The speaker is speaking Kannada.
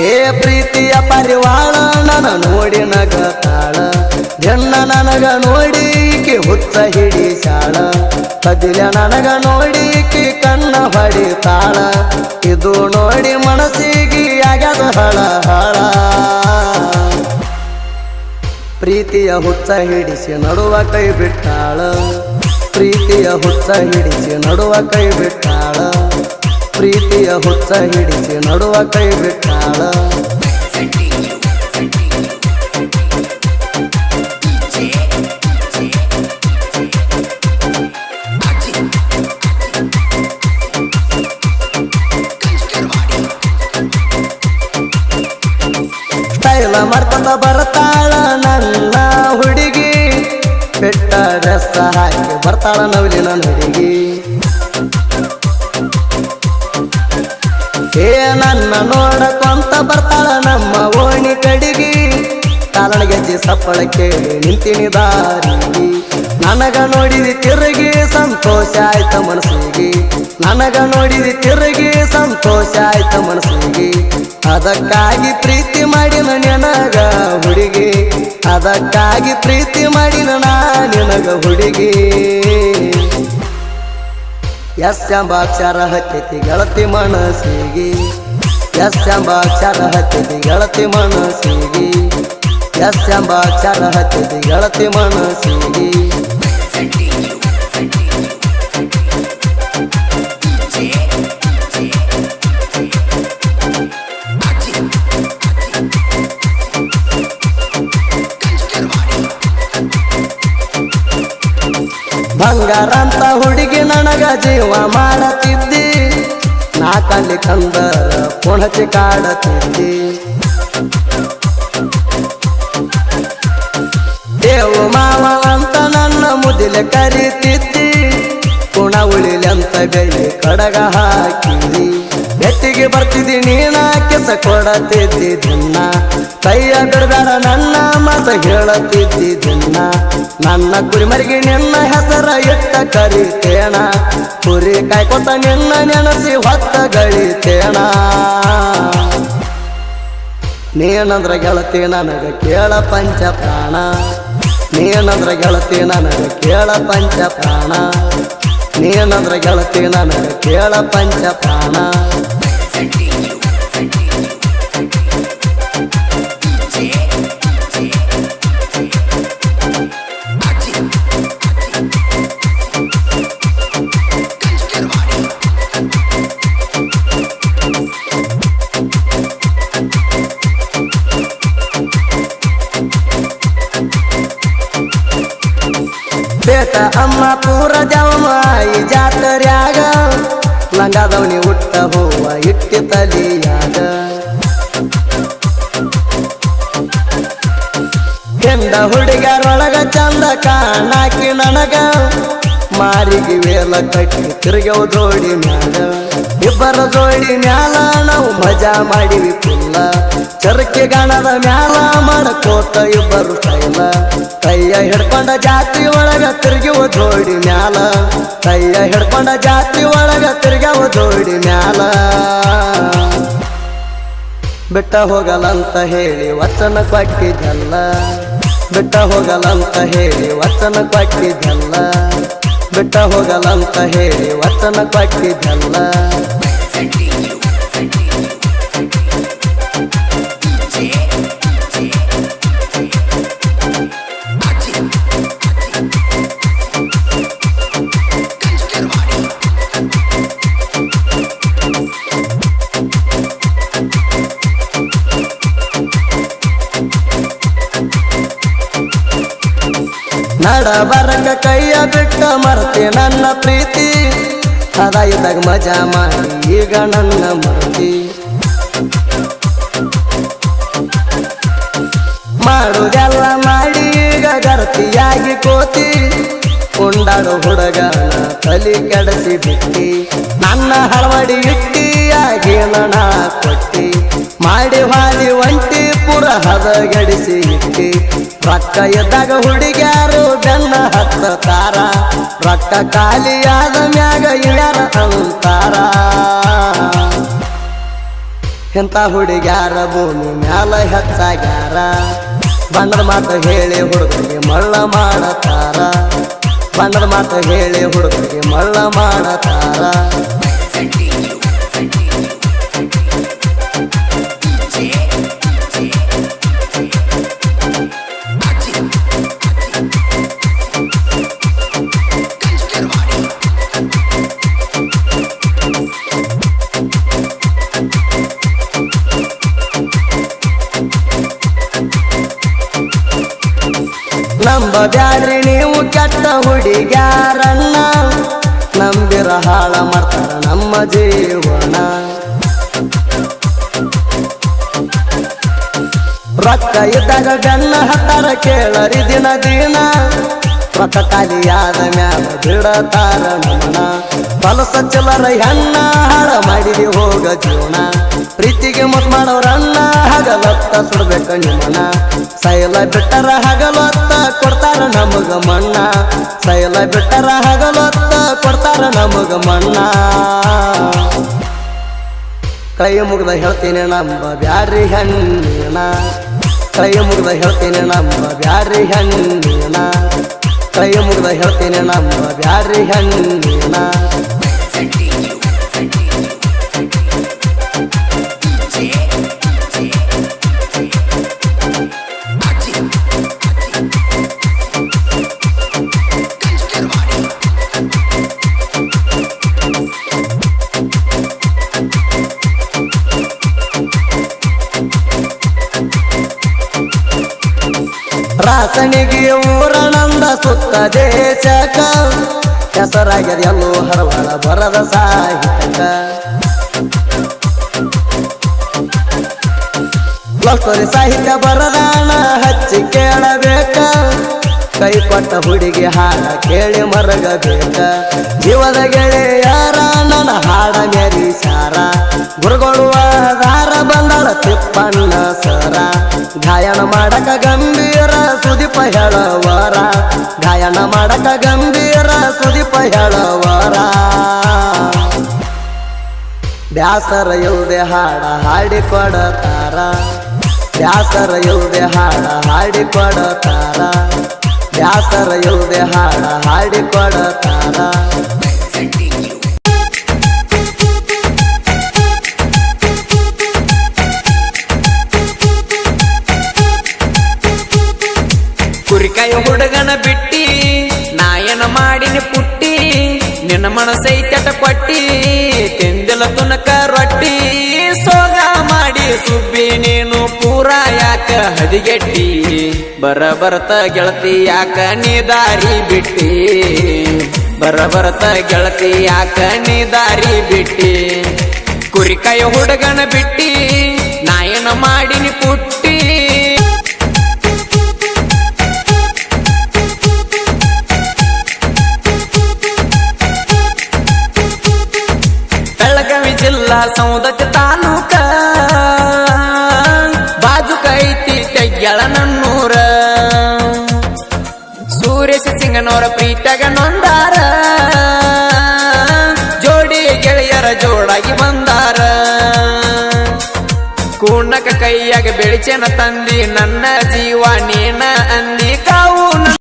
ಏ ಪ್ರೀತಿಯ ಪರಿವಾಳ ನನ ನೋಡಿ ನಗತಾಳ ಜನ್ನ ನನಗ ನೋಡಿ ಕಿ ಹುಚ್ಚ ಹಿಡಿಸಾಳ ಕದಿಲ ನನಗ ನೋಡಿ ಕಿ ಕಣ್ಣ ಹೊಡಿತಾಳ ಇದು ನೋಡಿ ಮನಸ್ಸಿಗೆ ಆಗ್ಯದ ಹಳ ಹಳ ಪ್ರೀತಿಯ ಹುಚ್ಚ ಹಿಡಿಸಿ ನಡುವ ಕೈ ಬಿಟ್ಟಾಳ ಪ್ರೀತಿಯ ಹುಚ್ಚ ಹಿಡಿಸಿ ನಡುವ ಕೈ ಬಿಟ್ಟಾಳ ಪ್ರೀತಿಯ ಹುಚ್ಚ ಹಿಡಿಸಿ ನಡುವ ಕೈ ಬಿಟ್ಟಾಳ ಸ್ಟೈಲ ಮಾಡ್ಕೊಂಡ ಬರ್ತಾಳ ನನ್ನ ಹುಡುಗಿ ಬೆಟ್ಟ ಡ್ರೆಸ್ ಹಾಕಿ ಬರ್ತಾಳ ನವಲಿ ನನ್ನ ಹುಡುಗಿ ಏ ನನ್ನ ನೋಡಕೊಂತ ಬರ್ತಾಳ ನಮ್ಮ ಓಣಿ ಕಡಿಗಿ ಕಾಲನ ಗೆಜ್ಜೆ ಸಪ್ಪಳ ಕೇಳಿ ನಿಂತಿನಿ ದಾರಿಗೆ ನನಗ ನೋಡಿದಿ ತಿರುಗಿ ಸಂತೋಷ ಆಯ್ತ ಮನಸ್ಸಿಗೆ ನನಗ ನೋಡಿದಿ ತಿರುಗಿ ಸಂತೋಷ ಆಯ್ತ ಮನಸ್ಸಿಗೆ ಅದಕ್ಕಾಗಿ ಪ್ರೀತಿ ಮಾಡಿನ ನಿನಗ ಹುಡುಗಿ ಅದಕ್ಕಾಗಿ ಪ್ರೀತಿ ಮಾಡಿನ ನಾ ನಿನಗ ಹುಡುಗಿ ಎಸ್ ಎಂಬ ಅಕ್ಷರ ಹತ್ತೈತಿ ಗೆಳತಿ ಮನಸ್ಸಿಗೆ ಎಸ್ ಎಂಬ ಅಕ್ಷರ ಹತ್ತೈತಿ ಗೆಳತಿ ಮನಸ್ಸಿಗೆ ಎಸ್ ಎಂಬ ಅಕ್ಷರ ಹತ್ತೈತಿ ಗೆಳತಿ ಮನಸ್ಸಿಗೆ ಬಂಗಾರ ಅಂತ ಹುಡುಗಿ ನನಗ ಜೀವ ಮಾಡತಿದ್ದಿ ನಾ ಕಲ್ಲಿ ಕಂದರ ಪುಣಚಿ ಕಾಡತಿದ್ದಿ ದೇವು ಮಾವ ಅಂತ ನನ್ನ ಮುದಿಲೆ ಕರೀತಿದ್ದಿ ಪುಣ ಉಳಿಲಿ ಅಂತ ಬೆಳ್ಳಿ ಕಡಗ ಹಾಕಿದಿ ಬೆಟ್ಟಿಗೆ ಬರ್ತಿದ್ದಿ ನೀನ ಕೆಸ ಕೊಡತಿದ್ದಿ ದಿನ ಕೈಯ ಬಿಡಬೇಡ ನನ್ನ ಮಾತ ಹೇಳತಿದ್ದಿ ದಿನ ನನ್ನ ಕುರಿಮರಿಗೆ ನಿನ್ನ ಹೆಸರ ಇಟ್ಟ ಕರಿತೇಣ ಕುರಿ ಕಾಯ್ಕೊತ ನಿನ್ನ ನೆನಸಿ ಹೊತ್ತ ಗಳಿತೇಣ ನೀನಂದ್ರ ಗೆಳತಿ ನನಗ ಕೇಳ ಪಂಚ ಪ್ರಾಣ ನೀನಂದ್ರ ಗೆಳತಿ ನನಗ ಕೇಳ ಪಂಚ ಪ್ರಾಣ ನೀನಂದ್ರ ಗೆಳತಿ ನನಗ ಕೇಳ ಪಂಚ ಪ್ರಾಣ ಬೇಟ ಅಮ್ಮ ಪೂರ ಜವಮಾಯಿ ಜಾತರ್ಯಾಗ ಲಂಗಾದವನಿ ಹುಟ್ಟ ಹೂವ ಇಟ್ಟಿ ತಲಿಯಾಗ ಕೆಂಡ ಹುಡುಗರೊಳಗ ಚಂದ ಕಾಣಾಕಿ ನನಗ ಮಾರಿಗೆ ವೇಲ ಕಟ್ಟಿ ತಿರುಗವು ಜೋಡಿ ಮ್ಯಾಲ ಇಬ್ಬರ ಜೋಡಿ ಮ್ಯಾಲ ನಾವು ಮಜಾ ಮಾಡಿವಿ ಕುಲ್ಲ ಚರಕೆ ಗಾಣದ ಮ್ಯಾಲ ಮಾಡಕೋತ ಇಬ್ಬರು ಸ್ಟೈಲ ಕೈಯ ಹಿಡ್ಕೊಂಡ ಜಾತಿ ಒಳಗ ತಿರುಗುವ ಜೋಡಿ ಮ್ಯಾಲ ಕೈಯ ಹಿಡ್ಕೊಂಡ ಜಾತಿ ಒಳಗ ತಿರುಗವ ಜೋಡಿ ಮ್ಯಾಲ ಬಿಟ್ಟ ಹೋಗಲಂತ ಹೇಳಿ ವಚನ ಕೊಟ್ಟಿದ್ದಲ್ಲ ಬಿಟ್ಟ ಹೋಗಲಂತ ಹೇಳಿ ವಚನ ಕೊಟ್ಟಿದ್ದಲ್ಲ ಬಿಟ್ಟ ಹೋಗಲಂತ ಹೇಳಿ ವಚನ ಕೊಟ್ಟಿದ್ದಲ್ಲ ನಡ ಬರಕ ಕೈಯ ಬಿಟ್ಟ ಮರ್ತಿ ನನ್ನ ಪ್ರೀತಿ ಅದ ಇದ್ದಾಗ ಮಜಾ ಮಾಡಿ ಈಗ ನನ್ನ ಮರ್ತಿ ಮಾಡುದೆಲ್ಲ ಮಾಡಿ ಈಗ ಗರ್ತಿಯಾಗಿ ಕೋತಿ ಕೊಂಡಾಡು ಹುಡುಗನ ತಲಿ ಕೆಡಸಿ ಬಿಟ್ಟಿ ನನ್ನ ಹಳವಡಿ ಇಟ್ಟಿ ಆಗಿ ನಣ ಕೊಟ್ಟಿ ಮಾಡಿ ಹಾದಿ ಒಂಟಿ ಪುರ ಹದಗೆಡಿಸಿ ಇಟ್ಟಿ ರೊಕ್ಕ ಎದ್ದಾಗ ಹುಡುಗ್ಯಾರು ಬೆನ್ನ ಹತ್ತತಾರ ರೊಕ್ಕ ಖಾಲಿಯಾದ ಮ್ಯಾಗ ಇಳ್ಯಾರ ಅಂತಾರ ಇಂಥ ಹುಡುಗ್ಯಾರ ಭೂಮಿ ಮ್ಯಾಲ ಹೆಚ್ಚಾಗ್ಯಾರ ಬಣ್ಣದ ಮಾತು ಹೇಳಿ ಹುಡುಗರಿಗೆ ಮಳ್ಳ ಮಾಡತಾರ ಬಣ್ಣದ ಮಾತು ಹೇಳಿ ಹುಡುಗರಿಗೆ ಮಳ್ಳ ಮಾಡತಾರ ನಂಬ ಬ್ಯಾಡ್ರಿ ನೀವು ಕೆಟ್ಟ ಹುಡುಗ್ಯಾರನ್ನ ನಂಬಿರ ಹಾಳ ಮಾಡ್ತಾರ ನಮ್ಮ ಜೀವನ ರೊಕ್ಕ ಇದ್ದಾಗ ಗಣ್ಣ ಹತ್ತಾರ ಕೇಳರಿ ದಿನ ದಿನ ರೊಕ್ಕ ಖಾಲಿಯಾದ ಮ್ಯಾಲ ಬಿಡತಾರ ನಮನ ಬಲಸ ಚಿಲ್ಲರ ಹೆಣ್ಣ ಹಾಳ ಮಾಡಿದಿ ಹೋಗ ಜೀವನ ಪ್ರೀತಿಗೆ ಮೋಸ ಮಾಡೋರನ್ನ ಹಗಲತ್ತ ಸುಡ್ಬೇಕ ನಿಮ್ಮನ ಸೈಲ ಬಿಟ್ಟರ ಹಗಲತ್ತ ಕೊಡ್ತಾರ ನಮಗ ಮಣ್ಣ ಸೈಲ ಬಿಟ್ಟರ ಹಗಲತ್ತ ಕೊಡ್ತಾರ ನಮಗ ಮಣ್ಣ ಕೈ ಮುಗ್ದ ಹೇಳ್ತೀನಿ ನಂಬ ಬ್ಯಾಡ್ರಿ ಹೆಣ್ಣಿನ ಕೈ ಮುಗ್ದ ಹೇಳ್ತೀನಿ ನಂಬ ಬ್ಯಾಡ್ರಿ ಹೆಣ್ಣಿನ ಕೈ ಮುಗ್ದ ಹೇಳ್ತೀನಿ ನಂಬ ಬ್ಯಾಡ್ರಿ ಹೆಣ್ಣಿನ ರಾಸಣಿಗೆ ಊರಣಂದ ಸುತ್ತ ದೇಶಕ ಹೆಸರಾಗ್ಯದ ಎಲ್ಲೋ ಹರವಳ ಬರದ ಸಾಹಿತ್ಯಕ ಲೋಕರಿ ಸಾಹಿತ್ಯ ಬರದಾಣ ಹಚ್ಚಿ ಕೇಳಬೇಕ ಕೈ ಕೊಟ್ಟ ಹುಡುಗಿ ಹಾಡ ಕೇಳಿ ಮರಗಬೇಕ ಜೀವದ ಗೆಳೆಯಾರ ನನ್ನ ಹಾಡ ಮೆರಿಸಾರ ಗುರುಗೊಳ್ಳುವ ದಾರ ಬಂದಳ ತಿಪ್ಪಣ್ಣ ಸರ ಗಾಯನ ಮಾಡಕ ಗಂಭೀರ ಸುದೀಪ ಹೇಳವರ ಗಾಯನ ಮಾಡಕ ಗಂಭೀರ ಸುದೀಪ ಹೇಳವರ ಬ್ಯಾಸರ ಇಲ್ದೆ ಹಾಡ ಹಾಡಿಕೊಡತಾರ ಬ್ಯಾಸರ ಇಲ್ದೆ ಹಾಡ ಹಾಡಿಕೊಡತಾರ ಬ್ಯಾಸರ ಇಲ್ದೆ ಹಾಡ ಹಾಡಿಕೊಡತಾರ ಕುರಿಕಾಯ ಹುಡುಗನ ಬಿಟ್ಟಿ ನಾಯನ ಮಾಡಿನಿ ಪುಟ್ಟಿ ನಿನ್ನ ಮನಸೈತಟ ಕೊಟ್ಟಿ ತಿಂದಿಲ ತುನಕ ರೊಟ್ಟಿ ಸೋಗ ಮಾಡಿ ಸುಬ್ಬಿ ನೀನು ಪೂರ ಯಾಕ ಹದಿಗೆಟ್ಟಿ ಬರಬರ್ತ ಗೆಳತಿ ಯಾಕ ನೀ ದಾರಿ ಬಿಟ್ಟಿ ಬರಬರ್ತ ಗೆಳತಿ ಯಾಕ ನೀ ದಾರಿ ಬಿಟ್ಟಿ ಕುರಿಕಾಯ ಹುಡುಗನ ಬಿಟ್ಟಿ ನಾಯನ ಮಾಡಿನಿ ಪುಟ್ಟಿ ಬೆಳಗಾವಿ ಜಿಲ್ಲಾ ಸೌದತ್ತಿ ತಾಲೂಕ ಬಾಜುಕ ಐತಿ ತೆಗ್ಯಾಳನನ್ನೂರ ಸುರೇಶ ಸಿಂಗನವರ ಪ್ರೀತ್ಯಾಗ ನೊಂದಾರ ಜೋಡಿ ಗೆಳೆಯರ ಜೋಡಾಗಿ ಬಂದಾರ ಕೂಣಕ ಕೈಯಾಗ ಬೆಳಿಚೆನ ತಂದಿ ನನ್ನ ಜೀವ ನೀ